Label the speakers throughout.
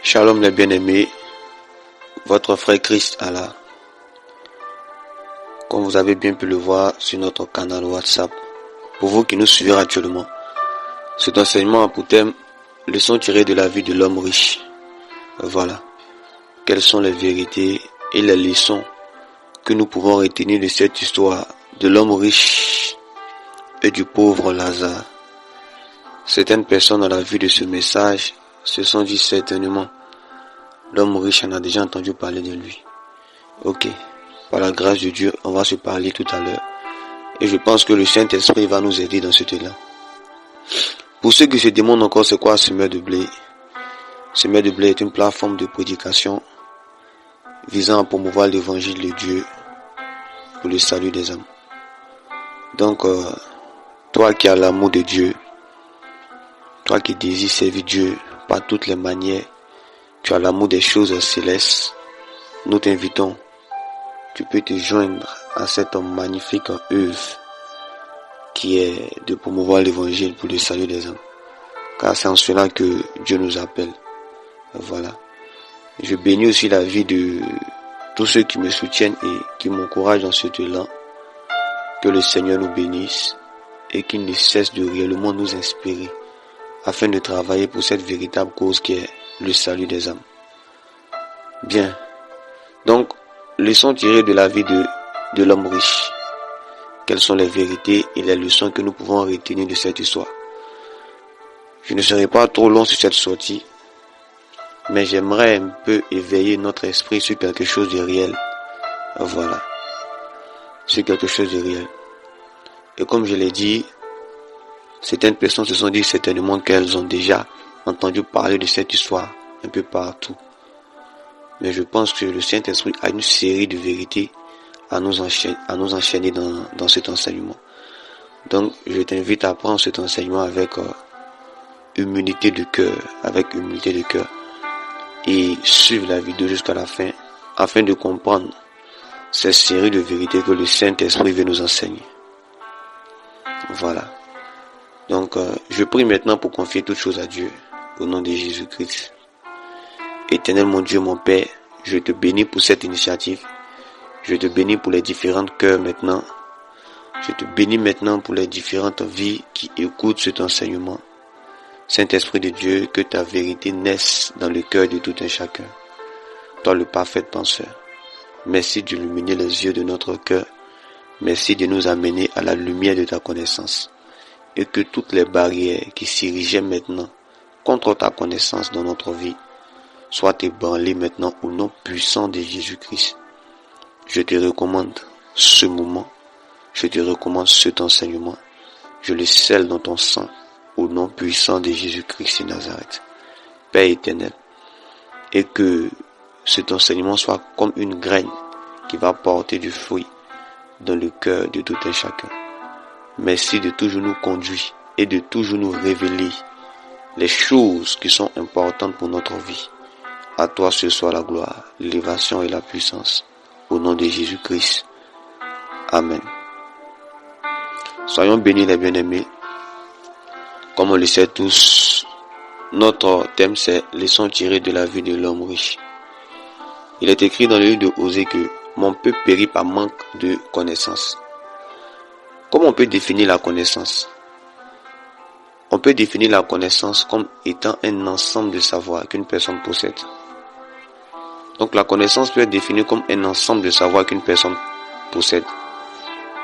Speaker 1: Shalom les bien-aimés, votre frère Christ Allah. Comme vous avez bien pu le voir sur notre canal WhatsApp, pour vous qui nous suivez actuellement, cet enseignement a pour thème leçons tirées de la vie de l'homme riche. Voilà, quelles sont les vérités et les leçons que nous pouvons retenir de cette histoire de l'homme riche et du pauvre Lazare. Certaines personnes à la vue de ce message se sont dit certainement, l'homme riche en a déjà entendu parler de lui. Ok, par la grâce de Dieu, on va se parler tout à l'heure. Et je pense que le Saint-Esprit va nous aider dans ce temps-là. Pour ceux qui se demandent encore c'est quoi Semeur de blé, Semeur de blé est une plateforme de prédication visant à promouvoir l'évangile de Dieu pour le salut des âmes. Donc, toi qui as l'amour de Dieu, toi qui désires servir Dieu par toutes les manières, tu as l'amour des choses célestes, nous t'invitons, tu peux te joindre à cette magnifique œuvre qui est de promouvoir l'évangile pour le salut des âmes. Car c'est en cela que Dieu nous appelle. Voilà. Je bénis aussi la vie de tous ceux qui me soutiennent et qui m'encouragent dans ce élan. Que le Seigneur nous bénisse et qu'il ne cesse de réellement nous inspirer afin de travailler pour cette véritable cause qui est le salut des âmes. Bien. Donc, leçons tirées de la vie de l'homme riche. Quelles sont les vérités et les leçons que nous pouvons retenir de cette histoire? Je ne serai pas trop long sur cette sortie, mais j'aimerais un peu éveiller notre esprit sur quelque chose de réel. Voilà. Sur quelque chose de réel. Et comme je l'ai dit, certaines personnes se sont dit certainement qu'elles ont déjà entendu parler de cette histoire un peu partout. Mais je pense que le Saint-Esprit a une série de vérités à nous enchaîner dans cet enseignement. Donc, je t'invite à prendre cet enseignement avec humilité de cœur, et suivre la vidéo jusqu'à la fin, afin de comprendre cette série de vérités que le Saint-Esprit veut nous enseigner. Voilà. Donc, je prie maintenant pour confier toutes choses à Dieu, au nom de Jésus-Christ. Éternel mon Dieu, mon Père, je te bénis pour cette initiative. Je te bénis pour les différents cœurs maintenant. Je te bénis maintenant pour les différentes vies qui écoutent cet enseignement. Saint-Esprit de Dieu, que ta vérité naisse dans le cœur de tout un chacun. Toi le parfait penseur. Merci d'illuminer les yeux de notre cœur. Merci de nous amener à la lumière de ta connaissance. Et que toutes les barrières qui s'érigeaient maintenant contre ta connaissance dans notre vie soient ébranlées maintenant au nom puissant de Jésus-Christ. Je te recommande ce moment. Je te recommande cet enseignement. Je le scelle dans ton sang au nom puissant de Jésus-Christ de Nazareth. Père éternel. Et que cet enseignement soit comme une graine qui va porter du fruit dans le cœur de tout un chacun. Merci de toujours nous conduire et de toujours nous révéler les choses qui sont importantes pour notre vie. À toi ce soit la gloire, l'élévation et la puissance. Au nom de Jésus-Christ. Amen. Soyons bénis les bien-aimés. Comme on le sait tous, notre thème c'est leçons tirées de la vie de l'homme riche. Il est écrit dans le livre de Osée que mon peuple périt par manque de connaissance. Comment on peut définir la connaissance? On peut définir la connaissance comme étant un ensemble de savoir qu'une personne possède. Donc la connaissance peut être définie comme un ensemble de savoir qu'une personne possède.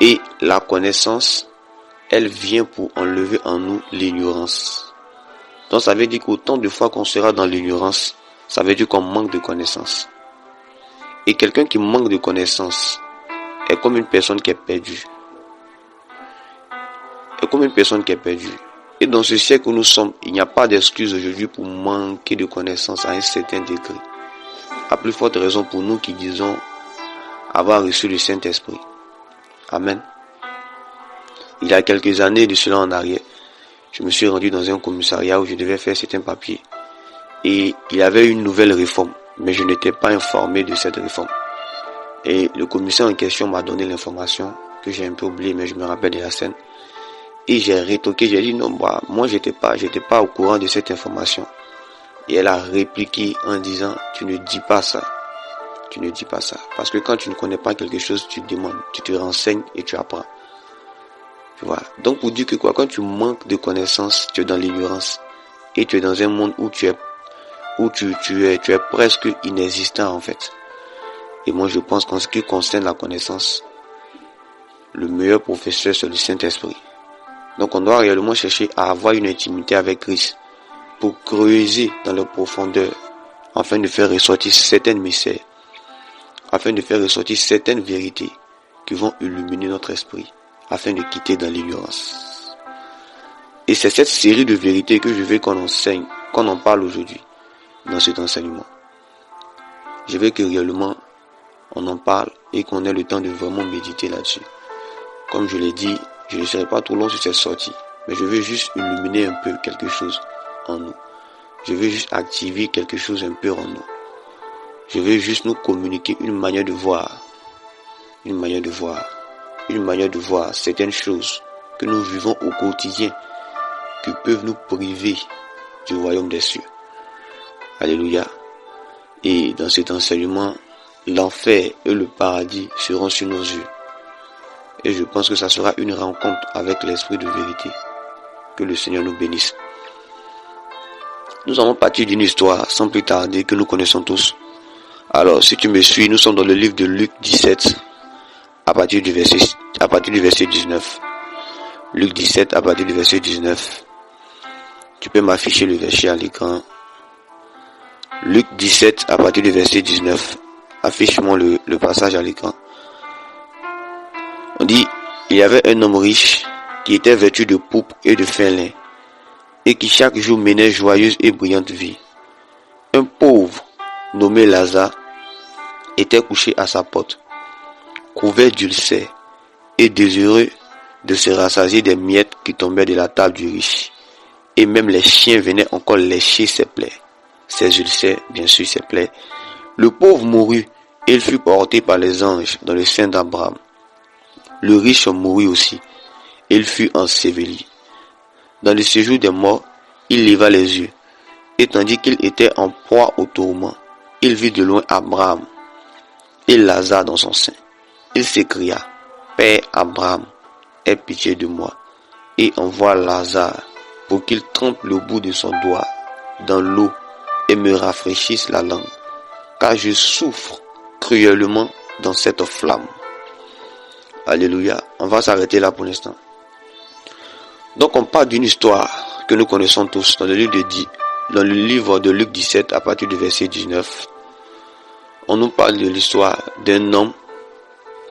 Speaker 1: Et la connaissance, elle vient pour enlever en nous l'ignorance. Donc ça veut dire qu'autant de fois qu'on sera dans l'ignorance, ça veut dire qu'on manque de connaissance. Et quelqu'un qui manque de connaissance est comme une personne qui est perdue. Et dans ce siècle où nous sommes, il n'y a pas d'excuse aujourd'hui pour manquer de connaissance à un certain degré. À plus forte raison pour nous qui disons avoir reçu le Saint-Esprit. Amen. Il y a quelques années de cela en arrière, je me suis rendu dans un commissariat où je devais faire certains papiers. Et il y avait une nouvelle réforme, mais je n'étais pas informé de cette réforme. Et le commissaire en question m'a donné l'information que j'ai un peu oublié, mais je me rappelle de la scène. Et j'ai rétoqué, j'ai dit non, moi j'étais pas au courant de cette information. Et elle a répliqué en disant, tu ne dis pas ça. Tu ne dis pas ça. Parce que quand tu ne connais pas quelque chose, tu demandes, tu te renseignes et tu apprends. Tu vois. Donc pour dire que quoi, quand tu manques de connaissances, tu es dans l'ignorance. Et tu es dans un monde où tu es presque inexistant en fait. Et moi je pense qu'en ce qui concerne la connaissance, le meilleur professeur c'est le Saint-Esprit. Donc on doit réellement chercher à avoir une intimité avec Christ pour creuser dans les profondeurs afin de faire ressortir certains mystères, afin de faire ressortir certaines vérités qui vont illuminer notre esprit afin de quitter dans l'ignorance. Et c'est cette série de vérités que je veux qu'on enseigne, qu'on en parle aujourd'hui dans cet enseignement. Je veux que réellement on en parle et qu'on ait le temps de vraiment méditer là-dessus. Comme je l'ai dit, je ne serai pas trop long sur cette sortie, mais je veux juste illuminer un peu quelque chose en nous. Je veux juste activer quelque chose un peu en nous. Je veux juste nous communiquer une manière de voir certaines choses que nous vivons au quotidien qui peuvent nous priver du royaume des cieux. Alléluia. Et dans cet enseignement, l'enfer et le paradis seront sur nos yeux. Et je pense que ça sera une rencontre avec l'esprit de vérité. Que le Seigneur nous bénisse. Nous allons partir d'une histoire sans plus tarder que nous connaissons tous. Alors, si tu me suis, nous sommes dans le livre de Luc 17, à partir du verset 19. Luc 17, à partir du verset 19. Tu peux m'afficher le verset à l'écran. Luc 17, à partir du verset 19. Affiche-moi le passage à l'écran. On dit, il y avait un homme riche qui était vêtu de pourpre et de fin lin, et qui chaque jour menait joyeuse et brillante vie. Un pauvre, nommé Lazare, était couché à sa porte, couvert d'ulcères, et désireux de se rassasier des miettes qui tombaient de la table du riche. Et même les chiens venaient encore lécher ses plaies. Ses ulcères, bien sûr, ses plaies. Le pauvre mourut, et il fut porté par les anges dans le sein d'Abraham. Le riche mourut aussi, et il fut enseveli. Dans le séjour des morts, il leva les yeux, et tandis qu'il était en proie au tourment, il vit de loin Abraham et Lazare dans son sein. Il s'écria, Père Abraham, aie pitié de moi, et envoie Lazare pour qu'il trempe le bout de son doigt dans l'eau et me rafraîchisse la langue, car je souffre cruellement dans cette flamme. Alléluia. On va s'arrêter là pour l'instant. Donc on parle d'une histoire que nous connaissons tous dans le livre de Luc 17 à partir du verset 19. On nous parle de l'histoire d'un homme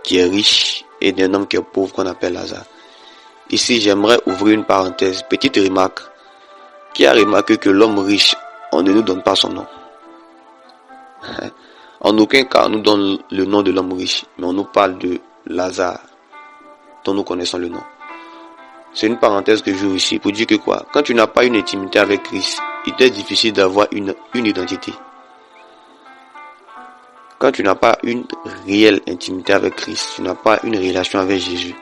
Speaker 1: qui est riche et d'un homme qui est pauvre qu'on appelle Lazare. Ici j'aimerais ouvrir une parenthèse, petite remarque. Qui a remarqué que l'homme riche, on ne nous donne pas son nom? En aucun cas on nous donne le nom de l'homme riche, mais on nous parle de Lazare, dont nous connaissons le nom. C'est une parenthèse que j'ouvre ici pour dire que quoi? Quand tu n'as pas une intimité avec Christ, il t'est difficile d'avoir une identité. Quand tu n'as pas une réelle intimité avec Christ, tu n'as pas une relation avec Jésus,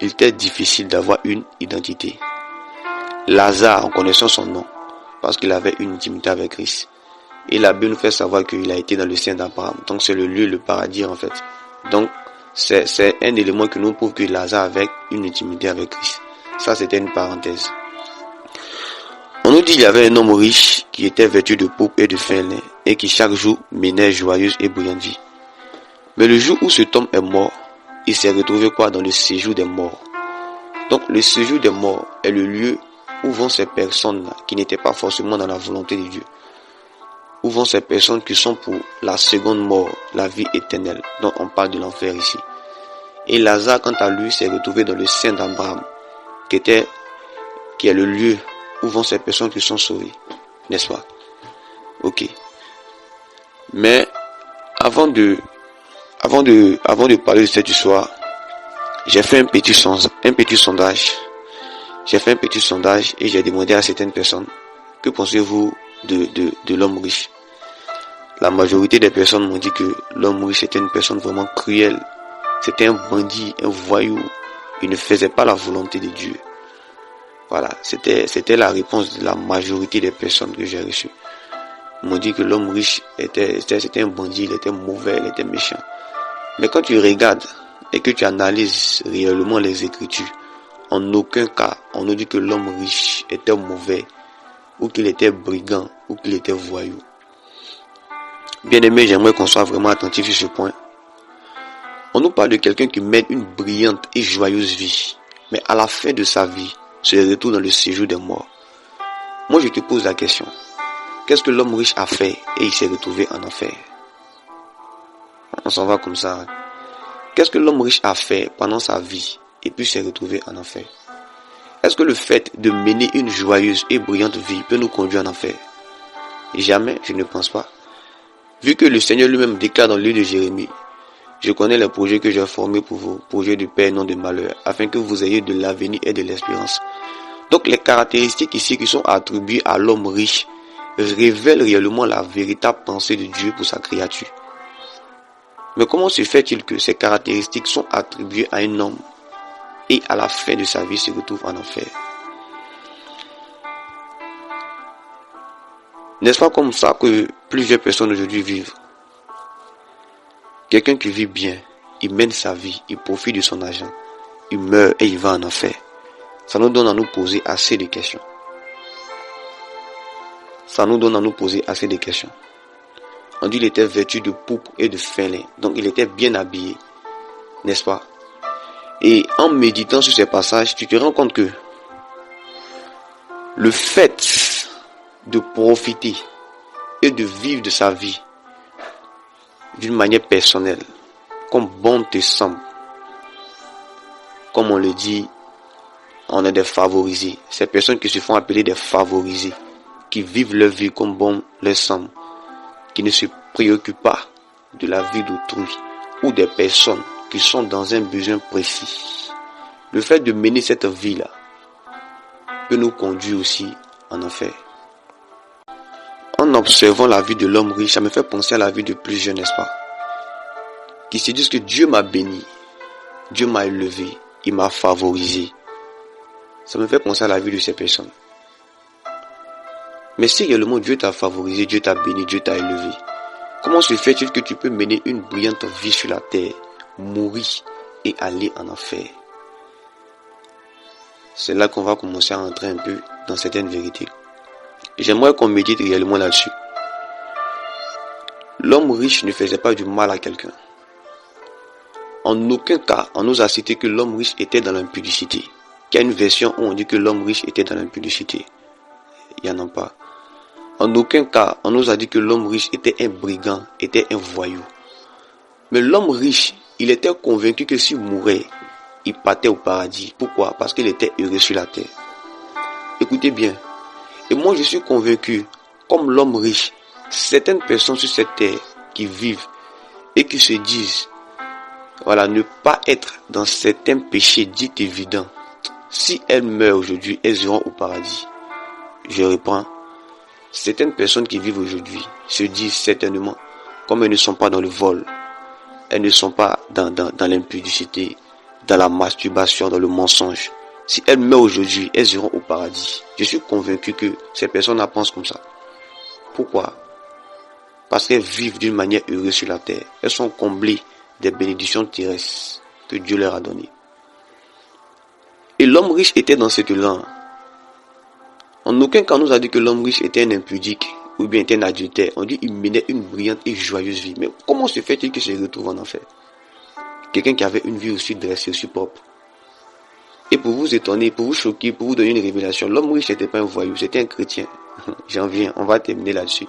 Speaker 1: il t'est difficile d'avoir une identité. Lazare, en connaissant son nom, parce qu'il avait une intimité avec Christ. Et la Bible nous fait savoir qu'il a été dans le sein d'Abraham. Donc c'est le lieu, le paradis en fait. Donc c'est un élément qui nous prouve que Lazare avait une intimité avec Christ. Ça c'était une parenthèse. On nous dit qu'il y avait un homme riche qui était vêtu de pourpre et de fin lin et qui chaque jour menait joyeuse et brillante vie. Mais le jour où cet homme est mort, il s'est retrouvé quoi? Dans le séjour des morts. Donc le séjour des morts est le lieu où vont ces personnes qui n'étaient pas forcément dans la volonté de Dieu. Où vont ces personnes qui sont pour la seconde mort, la vie éternelle. Donc on parle de l'enfer ici. Et Lazare, quant à lui, s'est retrouvé dans le sein d'Abraham, qui est le lieu où vont ces personnes qui sont sauvées. N'est-ce pas? Ok. Mais avant de parler de cette histoire, j'ai fait un petit sondage. J'ai fait un petit sondage et j'ai demandé à certaines personnes, que pensez-vous de l'homme riche? La majorité des personnes m'ont dit que l'homme riche était une personne vraiment cruelle. C'était un bandit, un voyou. Il ne faisait pas la volonté de Dieu. Voilà, c'était la réponse de la majorité des personnes que j'ai reçues. Ils m'ont dit que l'homme riche c'était un bandit, il était mauvais, il était méchant. Mais quand tu regardes et que tu analyses réellement les Écritures, en aucun cas on nous dit que l'homme riche était mauvais, ou qu'il était brigand, ou qu'il était voyou. Bien aimé, j'aimerais qu'on soit vraiment attentif sur ce point. On nous parle de quelqu'un qui mène une brillante et joyeuse vie, mais à la fin de sa vie, se retrouve dans le séjour des morts. Moi je te pose la question, qu'est-ce que l'homme riche a fait et il s'est retrouvé en enfer? On s'en va comme ça. Qu'est-ce que l'homme riche a fait pendant sa vie et puis s'est retrouvé en enfer? Est-ce que le fait de mener une joyeuse et brillante vie peut nous conduire en enfer? Jamais, je ne pense pas. Vu que le Seigneur lui-même déclare dans le livre de Jérémie, je connais les projets que j'ai formés pour vous, projets de paix et non de malheur, afin que vous ayez de l'avenir et de l'espérance. Donc les caractéristiques ici qui sont attribuées à l'homme riche révèlent réellement la véritable pensée de Dieu pour sa créature. Mais comment se fait-il que ces caractéristiques sont attribuées à un homme et à la fin de sa vie se retrouve en enfer? N'est-ce pas comme ça que plusieurs personnes aujourd'hui vivent? Quelqu'un qui vit bien, il mène sa vie, il profite de son argent, il meurt et il va en enfer. Ça nous donne à nous poser assez de questions. Ça nous donne à nous poser assez de questions. On dit qu'il était vêtu de pourpre et de fin lin, donc il était bien habillé, n'est-ce pas? Et en méditant sur ces passages, tu te rends compte que le fait de profiter et de vivre de sa vie d'une manière personnelle, comme bon te semble, comme on le dit, on est des favorisés. Ces personnes qui se font appeler des favorisés, qui vivent leur vie comme bon leur semble, qui ne se préoccupent pas de la vie d'autrui ou des personnes qui sont dans un besoin précis. Le fait de mener cette vie-là peut nous conduire aussi en enfer. En observant la vie de l'homme riche, ça me fait penser à la vie de plusieurs, n'est-ce pas? Qui se disent que Dieu m'a béni, Dieu m'a élevé, il m'a favorisé. Ça me fait penser à la vie de ces personnes. Mais si réellement Dieu t'a favorisé, Dieu t'a béni, Dieu t'a élevé, comment se fait-il que tu peux mener une brillante vie sur la terre, mourir et aller en enfer? C'est là qu'on va commencer à entrer un peu dans certaines vérités. J'aimerais qu'on médite réellement là-dessus. L'homme riche ne faisait pas du mal à quelqu'un. En aucun cas, on nous a cité que l'homme riche était dans l'impudicité. Il y a une version où on dit que l'homme riche était dans l'impudicité. Il n'y en a pas. En aucun cas, on nous a dit que l'homme riche était un brigand, était un voyou. Mais l'homme riche, il était convaincu que s'il mourait, il partait au paradis. Pourquoi? Parce qu'il était heureux sur la terre. Écoutez bien. Et moi, je suis convaincu, comme l'homme riche, certaines personnes sur cette terre qui vivent et qui se disent, voilà, ne pas être dans certains péchés dits évidents. Si elles meurent aujourd'hui, elles iront au paradis. Je reprends. Certaines personnes qui vivent aujourd'hui se disent certainement, comme elles ne sont pas dans le vol, elles ne sont pas dans l'impudicité, dans la masturbation, dans le mensonge. Si elles meurent aujourd'hui, elles iront au paradis. Je suis convaincu que ces personnes pensent comme ça. Pourquoi? Parce qu'elles vivent d'une manière heureuse sur la terre. Elles sont comblées des bénédictions terrestres que Dieu leur a données. Et l'homme riche était dans cet élan. En aucun cas on nous a dit que l'homme riche était un impudique ou bien était un adultère. On dit qu'il menait une brillante et joyeuse vie. Mais comment se fait-il qu'il se retrouve en enfer? Quelqu'un qui avait une vie aussi dressée, aussi propre. Et pour vous étonner, pour vous choquer, pour vous donner une révélation, l'homme riche n'était pas un voyou, c'était un chrétien. J'en viens, on va terminer là-dessus.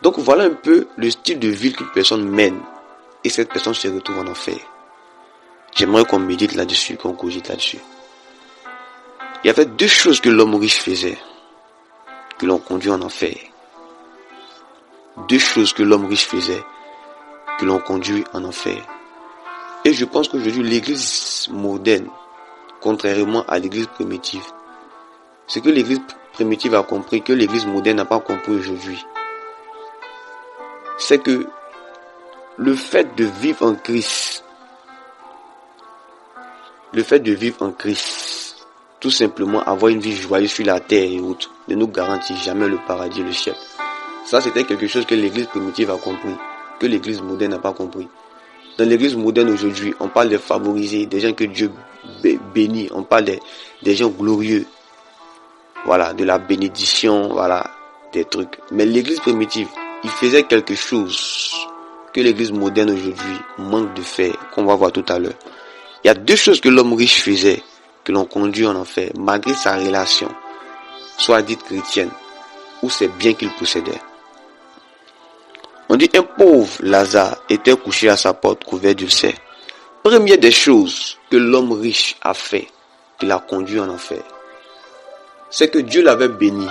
Speaker 1: Donc voilà un peu le style de vie qu'une personne mène. Et cette personne se retrouve en enfer. J'aimerais qu'on médite là-dessus, qu'on cogite là-dessus. Il y avait deux choses que l'homme riche faisait, que l'on conduit en enfer. Deux choses que l'homme riche faisait, que l'on conduit en enfer. Et je pense qu'aujourd'hui, l'église moderne, contrairement à l'église primitive, ce que l'église primitive a compris, que l'église moderne n'a pas compris aujourd'hui, c'est que le fait de vivre en Christ, tout simplement avoir une vie joyeuse sur la terre et autres, ne nous garantit jamais le paradis, le ciel. Ça, c'était quelque chose que l'église primitive a compris, que l'église moderne n'a pas compris. Dans l'église moderne aujourd'hui, on parle des favorisés, des gens que Dieu bénit, on parle des gens glorieux. Voilà, de la bénédiction, voilà, des trucs. Mais l'église primitive, il faisait quelque chose que l'église moderne aujourd'hui manque de faire, qu'on va voir tout à l'heure. Il y a deux choses que l'homme riche faisait, que l'on conduit en enfer, malgré sa relation, soit dite chrétienne, ou ses biens qu'il possédait. On dit un pauvre Lazare était couché à sa porte couvert d'ulcères. Première des choses que l'homme riche a fait, qu'il a conduit en enfer, c'est que Dieu l'avait béni.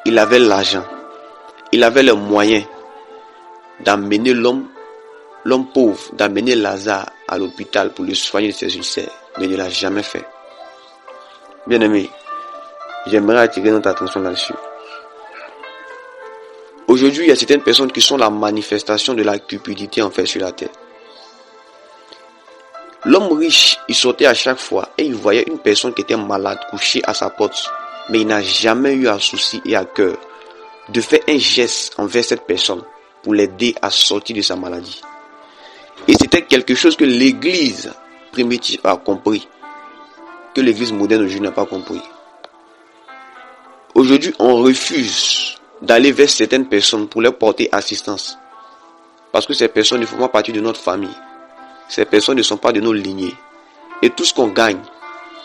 Speaker 1: Il avait l'argent. Il avait les moyens d'amener l'homme pauvre, d'amener Lazare à l'hôpital pour le soigner de ses ulcères. Mais il ne l'a jamais fait. Bien aimé, j'aimerais attirer notre attention là-dessus. Aujourd'hui, il y a certaines personnes qui sont la manifestation de la cupidité en fait sur la terre. L'homme riche, il sortait à chaque fois et il voyait une personne qui était malade couchée à sa porte. Mais il n'a jamais eu à souci et à cœur de faire un geste envers cette personne pour l'aider à sortir de sa maladie. Et c'était quelque chose que l'église primitive a compris, que l'église moderne aujourd'hui n'a pas compris. Aujourd'hui, on refuse d'aller vers certaines personnes pour leur porter assistance. Parce que ces personnes ne font pas partie de notre famille. Ces personnes ne sont pas de nos lignées. Et tout ce qu'on gagne,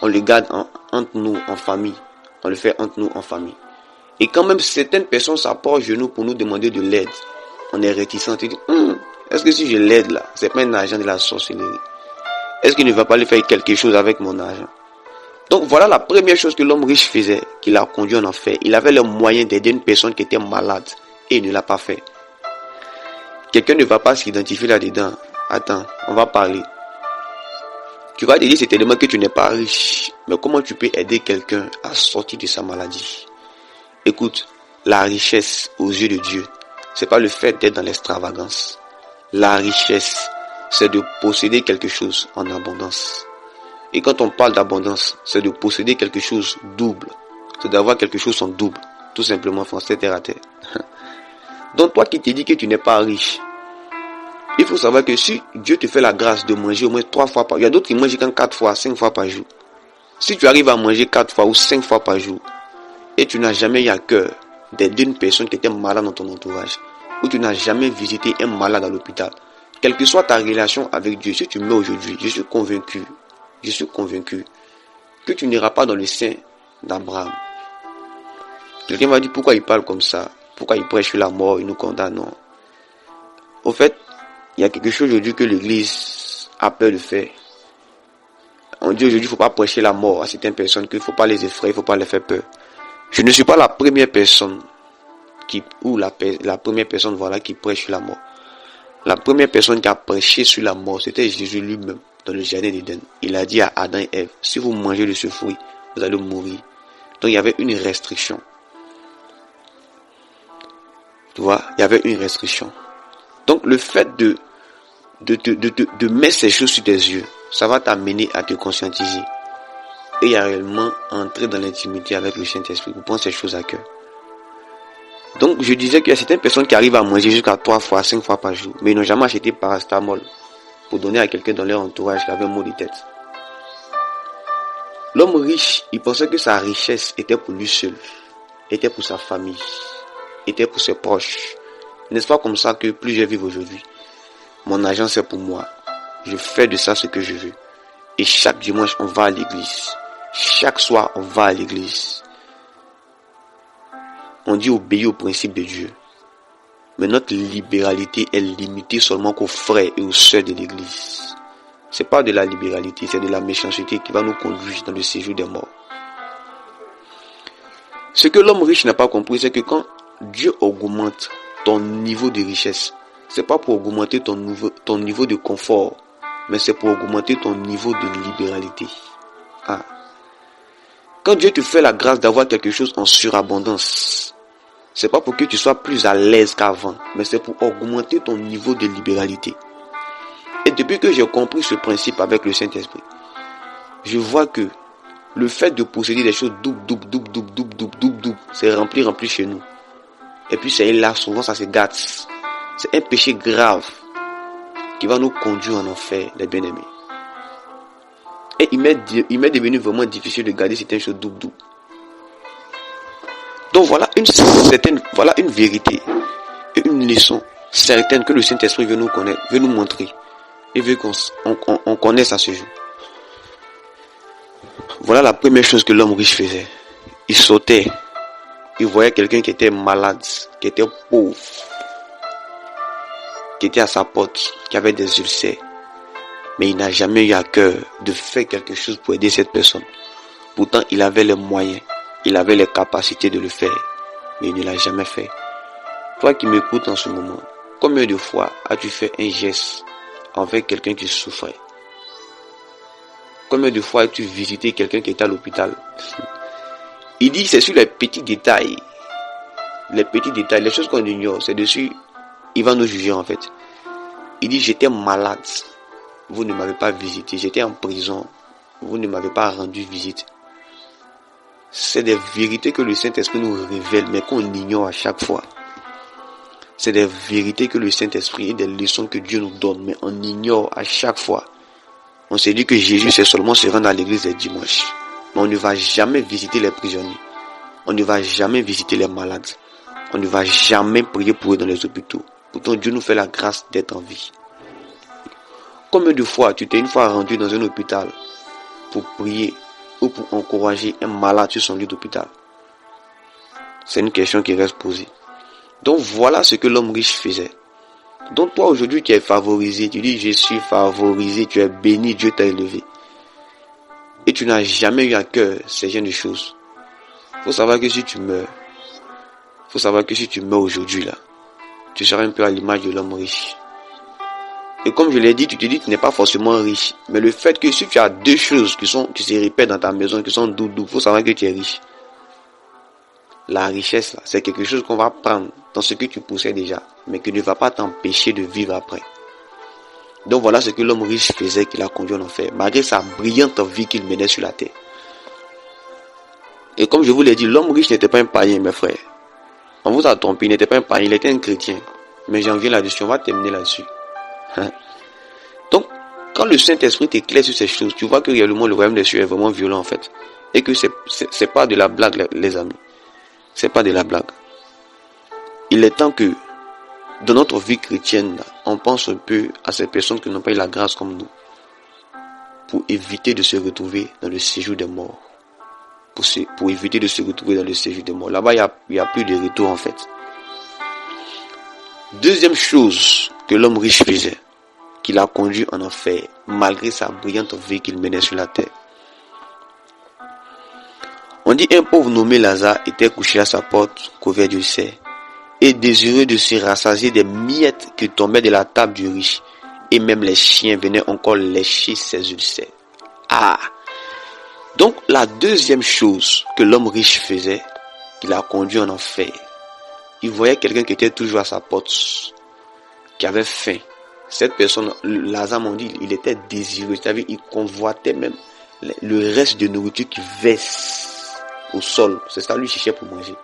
Speaker 1: on le garde entre nous en famille. On le fait entre nous en famille. Et quand même certaines personnes s'approchent de nous pour nous demander de l'aide, on est réticent et dit, est-ce que si je l'aide là, c'est pas un agent de la sorcellerie? Est-ce qu'il ne va pas aller faire quelque chose avec mon argent? Donc voilà la première chose que l'homme riche faisait, qu'il a conduit en enfer. Il avait le moyen d'aider une personne qui était malade et il ne l'a pas fait. Quelqu'un ne va pas s'identifier là-dedans. Attends, on va parler. Tu vas te dire certainement que tu n'es pas riche. Mais comment tu peux aider quelqu'un à sortir de sa maladie? Écoute, la richesse aux yeux de Dieu, c'est pas le fait d'être dans l'extravagance. La richesse, c'est de posséder quelque chose en abondance. Et quand on parle d'abondance, c'est de posséder quelque chose double. C'est d'avoir quelque chose en double. Tout simplement, français terre à terre. Donc toi qui te dis que tu n'es pas riche, il faut savoir que si Dieu te fait la grâce de manger au moins 3 fois par jour, il y a d'autres qui mangent quand 4 fois, 5 fois par jour. Si tu arrives à manger 4 fois ou 5 fois par jour, et tu n'as jamais eu à cœur d'aider une personne qui était malade dans ton entourage, ou tu n'as jamais visité un malade à l'hôpital, quelle que soit ta relation avec Dieu, si tu meurs aujourd'hui, je suis convaincu que tu n'iras pas dans le sein d'Abraham. Quelqu'un m'a dit pourquoi il parle comme ça, pourquoi il prêche sur la mort, il nous condamne, non. Au fait, il y a quelque chose aujourd'hui que l'église a peur de faire. On dit aujourd'hui, il ne faut pas prêcher la mort à certaines personnes, qu'il ne faut pas les effrayer, il ne faut pas les faire peur. Je ne suis pas la première personne qui prêche sur la mort. La première personne qui a prêché sur la mort, c'était Jésus lui-même dans le jardin d'Éden. Il a dit à Adam et Ève, si vous mangez de ce fruit, vous allez mourir. Donc il y avait une restriction. Tu vois, il y avait une restriction. Donc le fait de mettre ces choses sur tes yeux, ça va t'amener à te conscientiser. Et à réellement entrer dans l'intimité avec le Saint-Esprit pour prendre ces choses à cœur. Donc je disais qu'il y a certaines personnes qui arrivent à manger jusqu'à 3 fois, 5 fois par jour, mais ils n'ont jamais acheté paracétamol pour donner à quelqu'un dans leur entourage qui avait un maux de tête. L'homme riche, il pensait que sa richesse était pour lui seul, était pour sa famille, était pour ses proches. N'est-ce pas comme ça que plusieurs vivent aujourd'hui? Mon argent c'est pour moi. Je fais de ça ce que je veux. Et chaque dimanche on va à l'église. Chaque soir on va à l'église. On dit obéir au principe de Dieu. Mais notre libéralité est limitée seulement qu'aux frères et aux sœurs de l'église. C'est pas de la libéralité, c'est de la méchanceté qui va nous conduire dans le séjour des morts. Ce que l'homme riche n'a pas compris, c'est que quand Dieu augmente ton niveau de richesse, c'est pas pour augmenter ton niveau de confort, mais c'est pour augmenter ton niveau de libéralité. Quand Dieu te fait la grâce d'avoir quelque chose en surabondance, c'est pas pour que tu sois plus à l'aise qu'avant, mais c'est pour augmenter ton niveau de libéralité. Et depuis que j'ai compris ce principe avec le Saint-Esprit, je vois que le fait de posséder des choses double, c'est rempli chez nous. Et puis c'est là, souvent ça se gâte. C'est un péché grave qui va nous conduire en enfer, les bien-aimés. Et il m'est devenu vraiment difficile de garder certaines choses double. Donc voilà une vérité et une leçon certaine que le Saint-Esprit veut nous connaître, veut nous montrer et veut qu'on connaisse à ce jour. Voilà la première chose que l'homme riche faisait. Il sautait, il voyait quelqu'un qui était malade, qui était pauvre, qui était à sa porte, qui avait des ulcères. Mais il n'a jamais eu à cœur de faire quelque chose pour aider cette personne. Pourtant, il avait les moyens, il avait les capacités de le faire, mais il ne l'a jamais fait. Toi qui m'écoutes en ce moment, combien de fois as-tu fait un geste envers quelqu'un qui souffrait? Combien de fois as-tu visité quelqu'un qui était à l'hôpital? Il dit c'est sur les petits détails. Les petits détails, les choses qu'on ignore, c'est dessus, il va nous juger en fait. Il dit j'étais malade, vous ne m'avez pas visité. J'étais en prison, vous ne m'avez pas rendu visite. C'est des vérités que le Saint-Esprit nous révèle, mais qu'on ignore à chaque fois. C'est des vérités que le Saint-Esprit et des leçons que Dieu nous donne, mais on ignore à chaque fois. On s'est dit que Jésus, c'est seulement se rendre à l'église les dimanches. Mais on ne va jamais visiter les prisonniers. On ne va jamais visiter les malades. On ne va jamais prier pour eux dans les hôpitaux. Pourtant, Dieu nous fait la grâce d'être en vie. Combien de fois tu t'es une fois rendu dans un hôpital pour prier ou pour encourager un malade sur son lit d'hôpital? C'est une question qui reste posée. Donc voilà ce que l'homme riche faisait. Donc toi aujourd'hui tu es favorisé, tu dis je suis favorisé, tu es béni, Dieu t'a élevé. Et tu n'as jamais eu à cœur ces genres de choses. Faut savoir que si tu meurs aujourd'hui là, tu seras un peu à l'image de l'homme riche. Et comme je l'ai dit, tu te dis que tu n'es pas forcément riche. Mais le fait que si tu as deux choses qui se répètent dans ta maison, qui sont doubles, faut savoir que tu es riche. La richesse là, c'est quelque chose qu'on va prendre dans ce que tu possèdes déjà, mais qui ne va pas t'empêcher de vivre après. Donc voilà ce que l'homme riche faisait qui l'a conduit en enfer, malgré sa brillante vie qu'il menait sur la terre. Et comme je vous l'ai dit, l'homme riche n'était pas un païen, mes frères. On vous a trompé, il n'était pas un païen, il était un chrétien. Mais j'en viens là-dessus, on va terminer là-dessus. Donc, quand le Saint-Esprit t'éclaire sur ces choses, tu vois que réellement le royaume des cieux est vraiment violent en fait. Et que c'est pas de la blague, les amis. C'est pas de la blague. Il est temps que, dans notre vie chrétienne, on pense un peu à ces personnes qui n'ont pas eu la grâce comme nous, pour éviter de se retrouver dans le séjour des morts. Pour éviter de se retrouver dans le séjour des morts. Là-bas, il n'y a plus de retour en fait. Deuxième chose que l'homme riche faisait, qui l'a conduit en enfer, malgré sa brillante vie qu'il menait sur la terre. On dit un pauvre nommé Lazare était couché à sa porte, couvert d'ulcères, et désireux de se rassasier des miettes qui tombaient de la table du riche, et même les chiens venaient encore lécher ses ulcères. Donc la deuxième chose que l'homme riche faisait, qui l'a conduit en enfer, il voyait quelqu'un qui était toujours à sa porte, qui avait faim. Cette personne, Lazare m'ont dit, il était désireux, c'est-à-dire il convoitait même le reste de nourriture qui verse au sol. C'est ça, lui cherchait pour manger.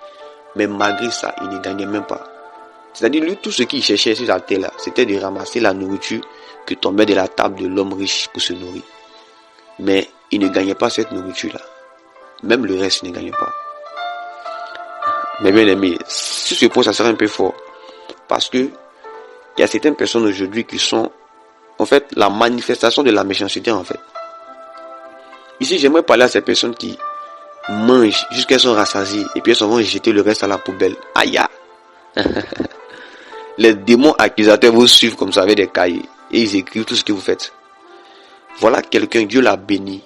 Speaker 1: Mais malgré ça, il ne gagnait même pas. C'est-à-dire, lui, tout ce qu'il cherchait sur la terre là, c'était de ramasser la nourriture qui tombait de la table de l'homme riche pour se nourrir. Mais il ne gagnait pas cette nourriture-là. Même le reste, il ne gagnait pas. Mais bien aimé, sur ce point, ça serait un peu fort. Parce que il y a certaines personnes aujourd'hui qui sont, en fait, la manifestation de la méchanceté, en fait. Ici, j'aimerais parler à ces personnes qui mangent jusqu'à qu'elles sont rassasiées et puis elles vont jeter le reste à la poubelle. Aïe! Les démons accusateurs vous suivent comme ça avec des cahiers et ils écrivent tout ce que vous faites. Voilà quelqu'un, Dieu l'a béni.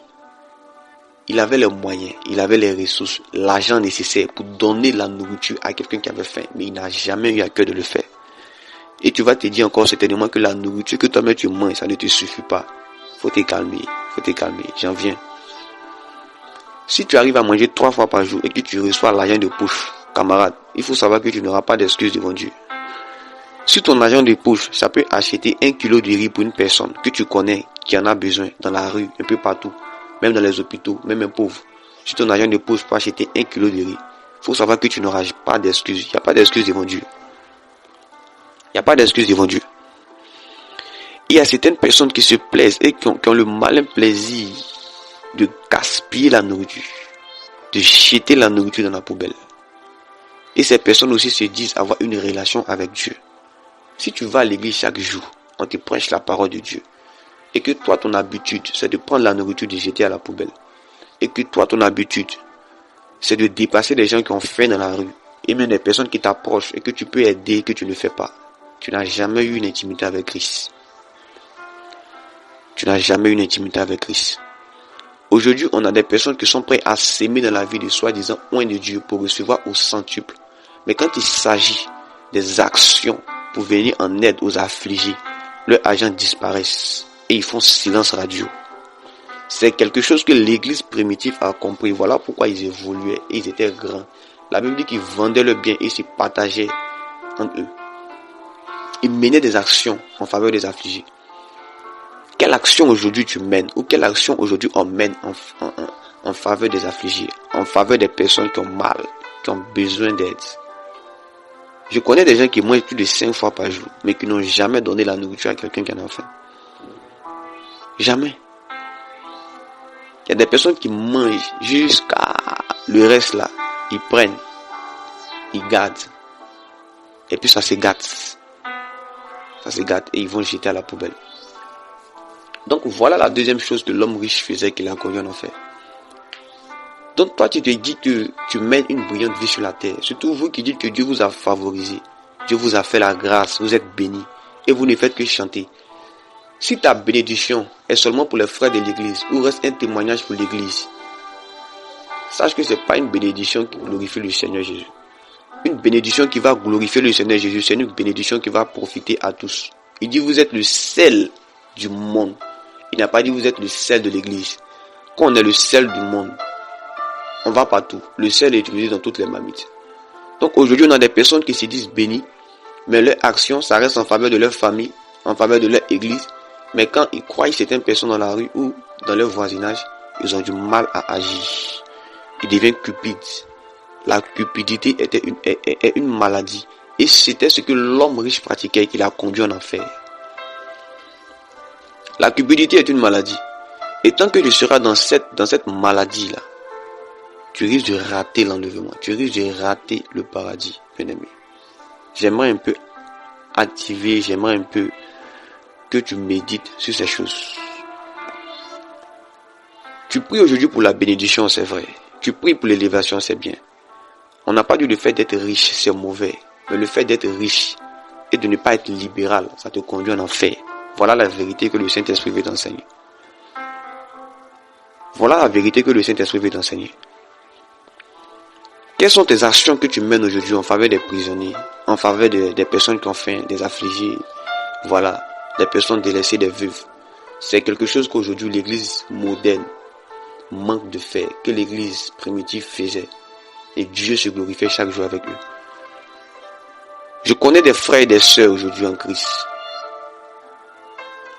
Speaker 1: Il avait les moyens, il avait les ressources, l'argent nécessaire pour donner la nourriture à quelqu'un qui avait faim, mais il n'a jamais eu à cœur de le faire. Et tu vas te dire encore certainement que la nourriture que toi-même tu manges, ça ne te suffit pas. Faut te calmer, j'en viens. Si tu arrives à manger 3 fois par jour et que tu reçois l'argent de poche, camarade, il faut savoir que tu n'auras pas d'excuses devant Dieu. Si ton argent de poche, ça peut acheter 1 kilo de riz pour une personne que tu connais, qui en a besoin, dans la rue, un peu partout, même dans les hôpitaux, même un pauvre. Si ton argent de poche peut acheter 1 kilo de riz, faut savoir que tu n'auras pas d'excuses. Il n'y a pas d'excuses devant Dieu. Il n'y a pas d'excuses devant Dieu. Il y a certaines personnes qui se plaisent et qui ont le malin plaisir de gaspiller la nourriture, de jeter la nourriture dans la poubelle. Et ces personnes aussi se disent avoir une relation avec Dieu. Si tu vas à l'église chaque jour, on te prêche la parole de Dieu, et que toi, ton habitude, c'est de prendre la nourriture et de jeter à la poubelle, et que toi, ton habitude, c'est de dépasser les gens qui ont faim dans la rue, et même des personnes qui t'approchent et que tu peux aider, que tu ne fais pas, tu n'as jamais eu une intimité avec Christ. Tu n'as jamais eu une intimité avec Christ. Aujourd'hui, on a des personnes qui sont prêtes à s'aimer dans la vie de soi-disant oint de Dieu pour recevoir au centuple. Mais quand il s'agit des actions pour venir en aide aux affligés, leurs agents disparaissent et ils font silence radio. C'est quelque chose que l'église primitive a compris. Voilà pourquoi ils évoluaient et ils étaient grands. La Bible dit qu'ils vendaient leurs biens et ils se partageaient entre eux. Ils menaient des actions en faveur des affligés. Quelle action aujourd'hui tu mènes ou quelle action aujourd'hui on mène en faveur des affligés, en faveur des personnes qui ont mal, qui ont besoin d'aide? Je connais des gens qui mangent plus de 5 fois par jour, mais qui n'ont jamais donné la nourriture à quelqu'un qui en a faim. Jamais. Il y a des personnes qui mangent jusqu'à le reste là. Ils prennent, ils gardent. Et puis ça se gâte. Ça se gâte et ils vont le jeter à la poubelle. Donc voilà la deuxième chose que l'homme riche faisait qu'il a connu en enfer. Donc toi tu te dis que tu mènes une brillante vie sur la terre. Surtout vous qui dites que Dieu vous a favorisé. Dieu vous a fait la grâce, vous êtes bénis. Et vous ne faites que chanter. Si ta bénédiction est seulement pour les frères de l'église ou reste un témoignage pour l'église, sache que ce n'est pas une bénédiction qui glorifie le Seigneur Jésus. Une bénédiction qui va glorifier le Seigneur Jésus, c'est une bénédiction qui va profiter à tous. Il dit vous êtes le sel du monde. Il n'a pas dit vous êtes le sel de l'église. Quand on est le sel du monde, on va partout. Le sel est utilisé dans toutes les marmites. Donc aujourd'hui on a des personnes qui se disent bénies, mais leur action ça reste en faveur de leur famille, en faveur de leur église. Mais quand ils croient certaines personnes dans la rue ou dans leur voisinage, ils ont du mal à agir. Ils deviennent cupides. La cupidité est une maladie. Et c'était ce que l'homme riche pratiquait qui l'a conduit en enfer. La cupidité est une maladie. Et tant que tu seras dans cette maladie-là, tu risques de rater l'enlèvement. Tu risques de rater le paradis, bien-aimé. J'aimerais un peu activer, j'aimerais un peu que tu médites sur ces choses. Tu pries aujourd'hui pour la bénédiction, c'est vrai. Tu pries pour l'élévation, c'est bien. On n'a pas dit le fait d'être riche, c'est mauvais. Mais le fait d'être riche et de ne pas être libéral, ça te conduit en enfer. Voilà la vérité que le Saint-Esprit veut t'enseigner. Voilà la vérité que le Saint-Esprit veut t'enseigner. Quelles sont tes actions que tu mènes aujourd'hui en faveur des prisonniers, en faveur des personnes qui ont faim, des affligés, voilà, des personnes délaissées, des veuves? C'est quelque chose qu'aujourd'hui l'église moderne manque de faire, que l'église primitive faisait. Et Dieu se glorifiait chaque jour avec eux. Je connais des frères et des sœurs aujourd'hui en Christ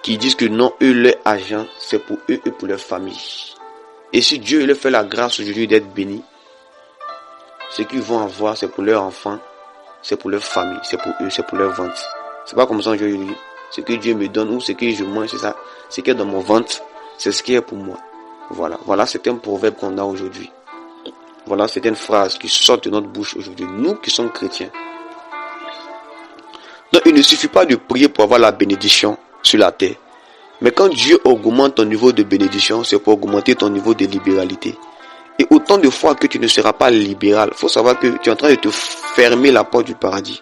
Speaker 1: qui disent que non, eux, leur argent, c'est pour eux et pour leur famille. Et si Dieu leur fait la grâce aujourd'hui d'être bénis, ce qu'ils vont avoir, c'est pour leurs enfants, c'est pour leur famille, c'est pour eux, c'est pour leur ventre. C'est pas comme ça que je dis. Ce que Dieu me donne ou ce que je mange, c'est ça. Ce qui est dans mon ventre, c'est ce qui est pour moi. Voilà, c'est un proverbe qu'on a aujourd'hui. Voilà, c'est une phrase qui sort de notre bouche aujourd'hui. Nous qui sommes chrétiens. Donc, il ne suffit pas de prier pour avoir la bénédiction sur la terre. Mais quand Dieu augmente ton niveau de bénédiction, c'est pour augmenter ton niveau de libéralité. Et autant de fois que tu ne seras pas libéral, il faut savoir que tu es en train de te fermer la porte du paradis.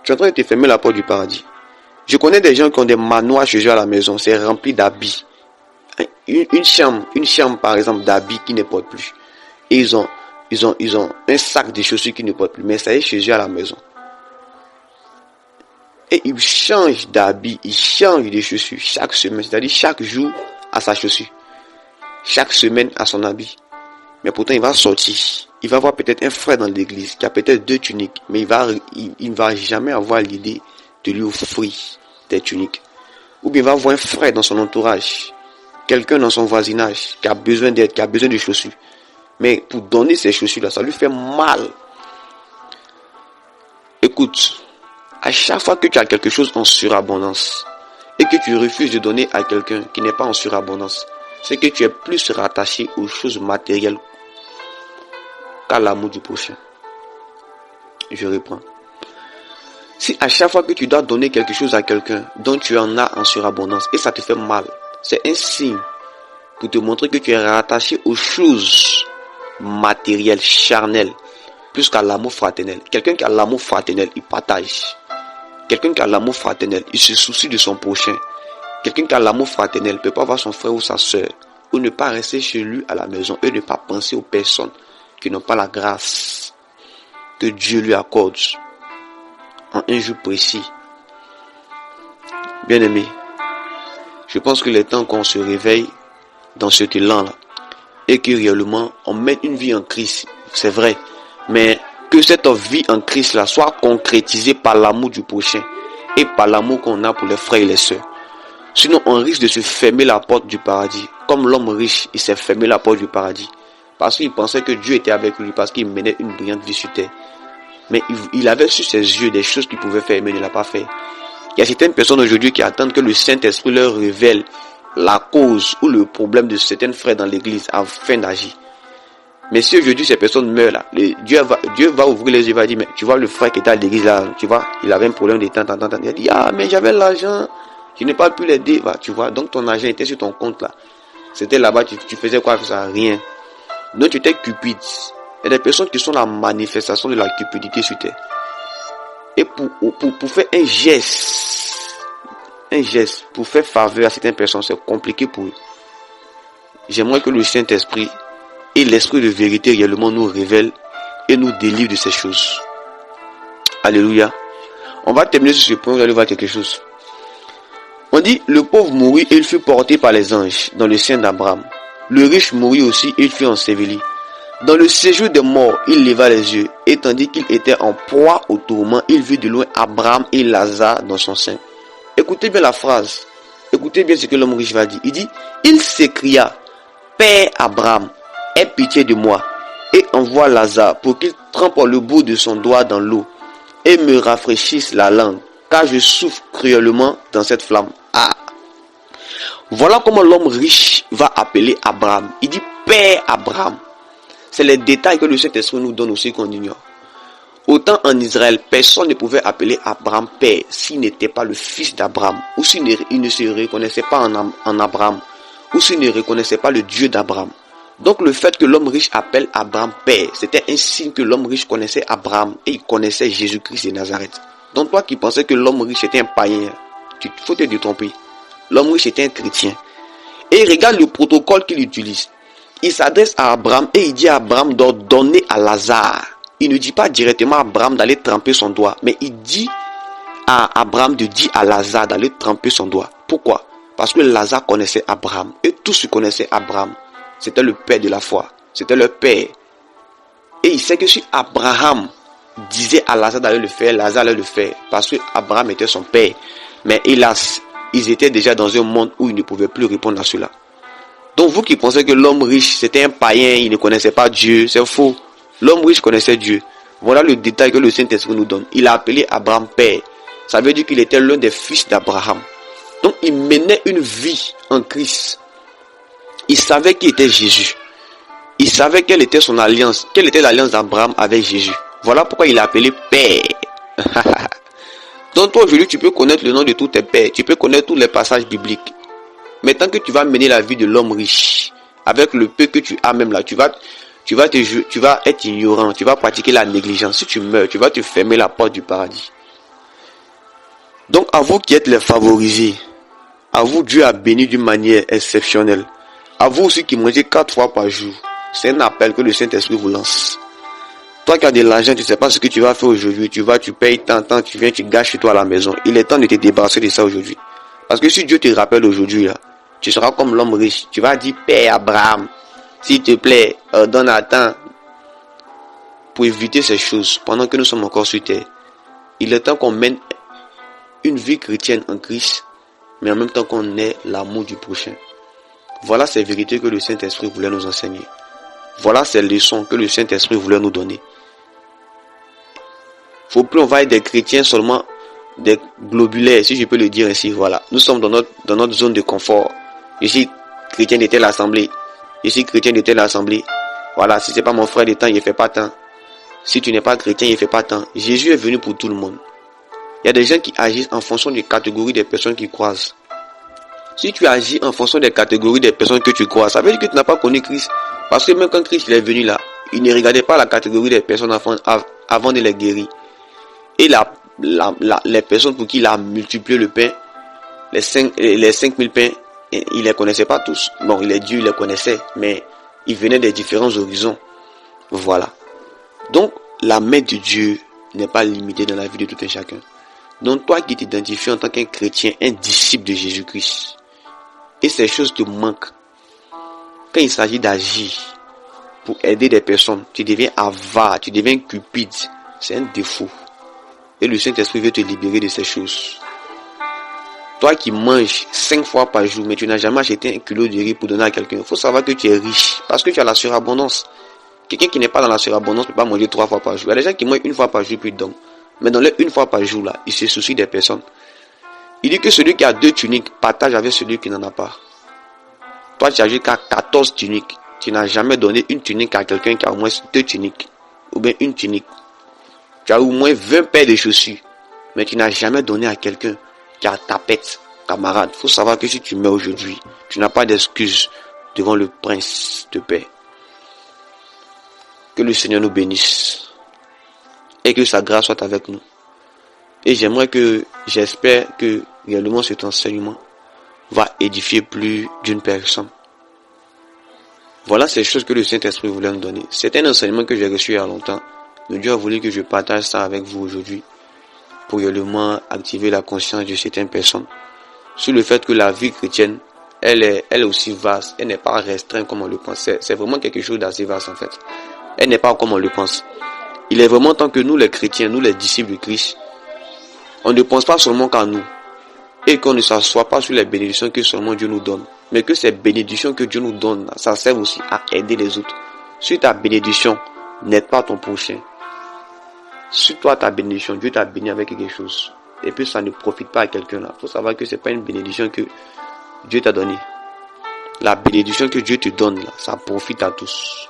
Speaker 1: Tu es en train de te fermer la porte du paradis. Je connais des gens qui ont des manoirs chez eux à la maison, c'est rempli d'habits. Une chambre par exemple d'habits qui ne portent plus. Et ils ont un sac de chaussures qui ne portent plus, mais ça est chez eux à la maison. Et ils changent d'habits, ils changent de chaussures chaque semaine, c'est-à-dire chaque jour à sa chaussure. Chaque semaine à son habit. Mais pourtant il va sortir. Il va avoir peut-être un frère dans l'église qui a peut-être 2 tuniques, mais il ne va jamais avoir l'idée de lui offrir des tuniques. Ou bien il va avoir un frère dans son entourage, quelqu'un dans son voisinage qui a besoin d'aide, qui a besoin de chaussures. Mais pour donner ces chaussures-là, ça lui fait mal. Écoute, à chaque fois que tu as quelque chose en surabondance et que tu refuses de donner à quelqu'un qui n'est pas en surabondance, c'est que tu es plus rattaché aux choses matérielles qu'à l'amour du prochain. Je reprends. Si à chaque fois que tu dois donner quelque chose à quelqu'un dont tu en as en surabondance et ça te fait mal, c'est un signe pour te montrer que tu es rattaché aux choses matérielles, charnelles, plus qu'à l'amour fraternel. Quelqu'un qui a l'amour fraternel, il partage. Quelqu'un qui a l'amour fraternel, il se soucie de son prochain. Quelqu'un qui a l'amour fraternel ne peut pas voir son frère ou sa soeur, ou ne pas rester chez lui à la maison, et ne pas penser aux personnes qui n'ont pas la grâce que Dieu lui accorde en un jour précis. Bien aimé, je pense que les temps qu'on se réveille dans cet élan-là, et que réellement on mène une vie en Christ, c'est vrai, mais que cette vie en Christ là soit concrétisée par l'amour du prochain et par l'amour qu'on a pour les frères et les sœurs. Sinon on risque de se fermer la porte du paradis, comme l'homme riche, il s'est fermé la porte du paradis parce qu'il pensait que Dieu était avec lui, parce qu'il menait une brillante vie sur terre. Mais il avait sur ses yeux des choses qu'il pouvait faire, mais il ne l'a pas fait. Il y a certaines personnes aujourd'hui qui attendent que le Saint-Esprit leur révèle la cause ou le problème de certains frères dans l'église afin d'agir. Mais si aujourd'hui ces personnes meurent là, Dieu va ouvrir les yeux et va dire, mais tu vois le frère qui était à l'église là, tu vois, il avait un problème de temps. Il a dit, ah mais j'avais l'argent, je n'ai pas pu l'aider, tu vois, donc ton argent était sur ton compte là. C'était là-bas, tu faisais quoi avec ça? Rien. Donc tu étais cupide. Il y a des personnes qui sont la manifestation de la cupidité sur terre. Et pour faire un geste, pour faire faveur à certaines personnes, c'est compliqué pour eux. J'aimerais que le Saint-Esprit et l'Esprit de vérité réellement nous révèle et nous délivre de ces choses. Alléluia. On va terminer sur ce point, vous allez voir quelque chose. On dit, le pauvre mourut et il fut porté par les anges dans le sein d'Abraham. Le riche mourut aussi et il fut enseveli. Dans le séjour des morts, il leva les yeux, et tandis qu'il était en proie au tourment, il vit de loin Abraham et Lazare dans son sein. Écoutez bien la phrase. Écoutez bien ce que l'homme riche va dire. Il dit, il s'écria, Père Abraham, aie pitié de moi, et envoie Lazare pour qu'il trempe le bout de son doigt dans l'eau, et me rafraîchisse la langue, car je souffre cruellement dans cette flamme. Ah! Voilà comment l'homme riche va appeler Abraham. Il dit, Père Abraham. C'est les détails que le Saint-Esprit nous donne aussi qu'on ignore. Autant en Israël, personne ne pouvait appeler Abraham père s'il n'était pas le fils d'Abraham, ou s'il ne se reconnaissait pas en Abraham, ou s'il ne reconnaissait pas le Dieu d'Abraham. Donc le fait que l'homme riche appelle Abraham père, c'était un signe que l'homme riche connaissait Abraham et il connaissait Jésus-Christ de Nazareth. Donc toi qui pensais que l'homme riche était un païen, il faut te détromper. L'homme riche était un chrétien. Et regarde le protocole qu'il utilise. Il s'adresse à Abraham et il dit à Abraham d'ordonner à Lazare. Il ne dit pas directement à Abraham d'aller tremper son doigt, mais il dit à Abraham de dire à Lazare d'aller tremper son doigt. Pourquoi? Parce que Lazare connaissait Abraham et tous se connaissaient Abraham. C'était le père de la foi. C'était le père. Et il sait que si Abraham disait à Lazare d'aller le faire, Lazare allait le faire. Parce que Abraham était son père. Mais hélas, ils étaient déjà dans un monde où ils ne pouvaient plus répondre à cela. Donc vous qui pensez que l'homme riche c'était un païen, il ne connaissait pas Dieu, c'est faux. L'homme riche connaissait Dieu. Voilà le détail que le Saint-Esprit nous donne. Il a appelé Abraham père. Ça veut dire qu'il était l'un des fils d'Abraham. Donc il menait une vie en Christ. Il savait qui était Jésus. Il savait quelle était son alliance, quelle était l'alliance d'Abraham avec Jésus. Voilà pourquoi il l'a appelé père. Donc toi aujourd'hui tu peux connaître le nom de tous tes pères, tu peux connaître tous les passages bibliques. Mais tant que tu vas mener la vie de l'homme riche, avec le peu que tu as même là, tu vas être ignorant, tu vas pratiquer la négligence. Si tu meurs, tu vas te fermer la porte du paradis. Donc à vous qui êtes les favorisés, à vous Dieu a béni d'une manière exceptionnelle. À vous aussi qui mangez 4 fois par jour, c'est un appel que le Saint-Esprit vous lance. Toi qui as de l'argent, tu ne sais pas ce que tu vas faire aujourd'hui, tu payes tant, tu viens, tu gâches chez toi à la maison. Il est temps de te débarrasser de ça aujourd'hui. Parce que si Dieu te rappelle aujourd'hui, là, tu seras comme l'homme riche. Tu vas dire, Père Abraham, s'il te plaît, donne à temps pour éviter ces choses pendant que nous sommes encore sur terre. Il est temps qu'on mène une vie chrétienne en Christ, mais en même temps qu'on ait l'amour du prochain. Voilà ces vérités que le Saint-Esprit voulait nous enseigner. Voilà ces leçons que le Saint-Esprit voulait nous donner. Faut plus on va être des chrétiens seulement, des globulaires, si je peux le dire ainsi. Voilà, nous sommes dans notre zone de confort. Je suis chrétien de telle assemblée. Je suis chrétien de telle assemblée. Voilà, si c'est pas mon frère de temps, il ne fait pas tant. Si tu n'es pas chrétien, il ne fait pas tant. Jésus est venu pour tout le monde. Il y a des gens qui agissent en fonction des catégories des personnes qu'ils croisent. Si tu agis en fonction des catégories des personnes que tu croises, ça veut dire que tu n'as pas connu Christ. Parce que même quand Christ est venu là, il ne regardait pas la catégorie des personnes avant de les guérir. Et les personnes pour qui il a multiplié le pain, les 5000 pains, il ne les connaissait pas tous. Bon, il est Dieu, il les connaissait, mais ils venaient des différents horizons. Voilà. Donc, la main de Dieu n'est pas limitée dans la vie de tout un chacun. Donc, toi qui t'identifies en tant qu'un chrétien, un disciple de Jésus-Christ, et ces choses te manquent, quand il s'agit d'agir pour aider des personnes, tu deviens avare, tu deviens cupide. C'est un défaut. Et le Saint-Esprit veut te libérer de ces choses. Toi qui manges 5 fois par jour, mais tu n'as jamais acheté 1 kilo de riz pour donner à quelqu'un, il faut savoir que tu es riche, parce que tu as la surabondance. Quelqu'un qui n'est pas dans la surabondance ne peut pas manger 3 fois par jour. Il y a des gens qui mangent 1 fois par jour puis dorment. Mais dans les 1 fois par jour là, il se soucie des personnes. Il dit que celui qui a 2 tuniques partage avec celui qui n'en a pas. Toi tu as jusqu'à 14 tuniques. Tu n'as jamais donné une tunique à quelqu'un qui a au moins 2 tuniques. Ou bien une tunique. Tu as au moins 20 paires de chaussures. Mais tu n'as jamais donné à quelqu'un qui a ta pète, camarade. Il faut savoir que si tu meurs aujourd'hui, tu n'as pas d'excuse devant le prince de paix. Que le Seigneur nous bénisse. Et que sa grâce soit avec nous. Et j'espère que réellement cet enseignement va édifier plus d'une personne. Voilà ces choses que le Saint-Esprit voulait nous donner. C'est un enseignement que j'ai reçu il y a longtemps. Mais Dieu a voulu que je partage ça avec vous aujourd'hui. Pour réellement activer la conscience de certaines personnes. Sur le fait que la vie chrétienne, elle est aussi vaste. Elle n'est pas restreinte comme on le pense. C'est vraiment quelque chose d'assez vaste en fait. Elle n'est pas comme on le pense. Il est vraiment temps que nous les chrétiens, nous les disciples de Christ, on ne pense pas seulement qu'à nous. Et qu'on ne s'assoit pas sur les bénédictions que seulement Dieu nous donne. Mais que ces bénédictions que Dieu nous donne, ça sert aussi à aider les autres. Si ta bénédiction n'aide pas ton prochain, si toi ta bénédiction, Dieu t'a béni avec quelque chose, et puis ça ne profite pas à quelqu'un là, il faut savoir que c'est pas une bénédiction que Dieu t'a donnée. La bénédiction que Dieu te donne là, ça profite à tous.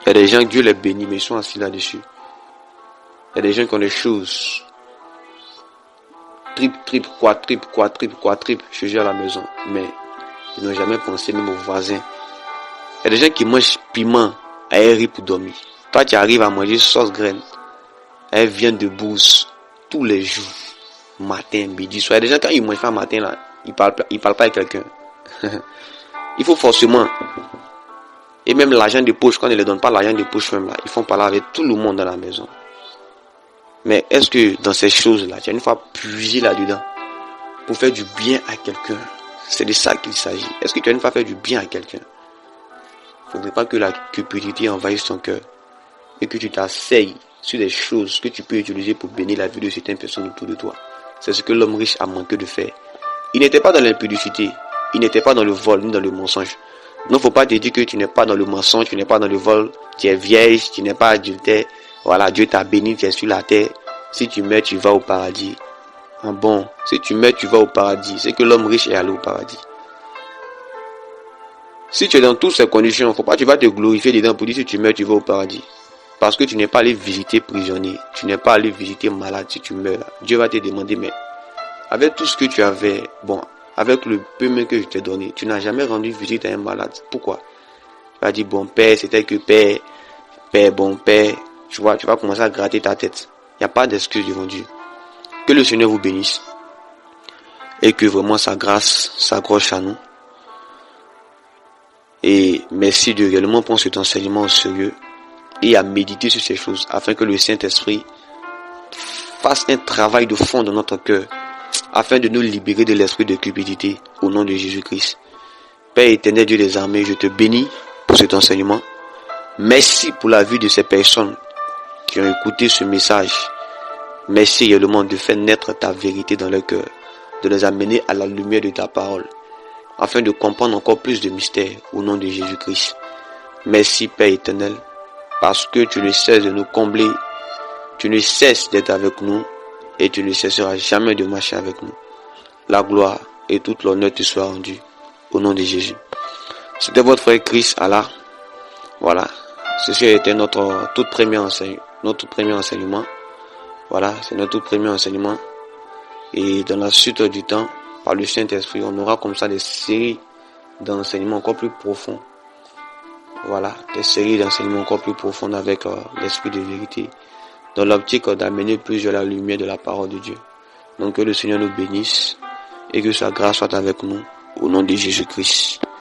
Speaker 1: Il y a des gens que Dieu les bénit, mais ils sont assis là-dessus. Il y a des gens qui ont des choses. Triple, quadruple, je gère à la maison. Mais ils n'ont jamais pensé même aux voisins. Il y a des gens qui mangent piment à un riz pour dormir. Toi, tu arrives à manger sauce graine. Elle vient de bourse tous les jours. Matin, midi, soir. Il y a des gens, quand ils mangent pas matin, là, ils parlent pas avec quelqu'un. Il faut forcément. Et même l'argent de poche, quand ils ne les donnent pas l'argent de poche même là, ils font parler avec tout le monde dans la maison. Mais est-ce que dans ces choses-là, tu as une fois puisé là-dedans pour faire du bien à quelqu'un? C'est de ça qu'il s'agit. Est-ce que tu as une fois fait du bien à quelqu'un? Il ne faudrait pas que la cupidité envahisse ton cœur et que tu t'asseyes sur des choses que tu peux utiliser pour bénir la vie de certaines personnes autour de toi. C'est ce que l'homme riche a manqué de faire. Il n'était pas dans l'impudicité, il n'était pas dans le vol ni dans le mensonge. Non, faut pas te dire que tu n'es pas dans le mensonge, tu n'es pas dans le vol, tu es vierge, tu n'es pas adultère. Voilà, Dieu t'a béni, tu es sur la terre. Si tu meurs, tu vas au paradis. Ah bon, si tu meurs, tu vas au paradis. C'est que l'homme riche est allé au paradis. Si tu es dans toutes ces conditions, faut pas que tu vas te glorifier dedans pour dire si tu meurs, tu vas au paradis. Parce que tu n'es pas allé visiter prisonnier, tu n'es pas allé visiter malade si tu meurs là. Dieu va te demander, mais avec tout ce que tu avais, bon, avec le peu même que je t'ai donné, tu n'as jamais rendu visite à un malade. Pourquoi? Tu vas dire, bon père, c'était que père, bon père. Tu vas commencer à gratter ta tête. Il n'y a pas d'excuse devant Dieu. Que le Seigneur vous bénisse. Et que vraiment sa grâce s'accroche à nous. Et merci de réellement prendre cet enseignement au sérieux. Et à méditer sur ces choses. Afin que le Saint-Esprit fasse un travail de fond dans notre cœur. Afin de nous libérer de l'esprit de cupidité. Au nom de Jésus-Christ. Père éternel Dieu des armées, je te bénis pour cet enseignement. Merci pour la vie de ces personnes qui ont écouté ce message. Merci également de faire naître ta vérité dans leur cœur, de les amener à la lumière de ta parole, afin de comprendre encore plus de mystères au nom de Jésus-Christ. Merci Père éternel, parce que tu ne cesses de nous combler, tu ne cesses d'être avec nous et tu ne cesseras jamais de marcher avec nous. La gloire et toute l'honneur te soient rendus au nom de Jésus. C'était votre frère Chris Allah. Voilà, ceci était notre tout premier enseignement. Voilà, c'est notre tout premier enseignement. Et dans la suite du temps, par le Saint-Esprit, on aura comme ça des séries d'enseignements encore plus profonds. Voilà, des séries d'enseignements encore plus profondes avec l'esprit de vérité, dans l'optique d'amener plus de la lumière de la parole de Dieu. Donc que le Seigneur nous bénisse et que sa grâce soit avec nous, au nom de Jésus-Christ.